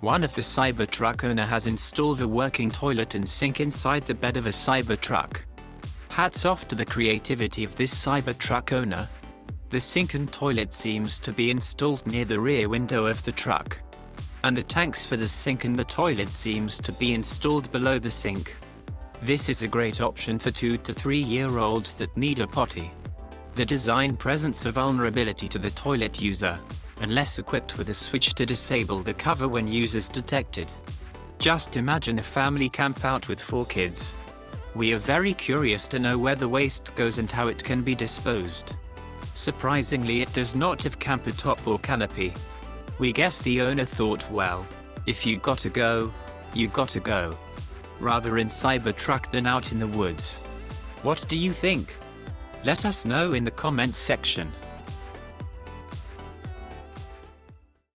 One of the Cybertruck owner has installed a working toilet and sink inside the bed of a Cybertruck. Hats off to the creativity of this Cybertruck owner. The sink and toilet seems to be installed near the rear window of the truck. And the tanks for the sink and the toilet seems to be installed below the sink. This is a great option for 2 to 3 year olds that need a potty. The design presents a vulnerability to the toilet user, unless equipped with a switch to disable the cover when use is detected. Just imagine a family camp out with 4 kids. We are very curious to know where the waste goes and how it can be disposed. Surprisingly, it does not have camper top or canopy. We guess the owner thought, well, if you gotta go, you gotta go. Rather in Cybertruck than out in the woods. What do you think? Let us know in the comments section.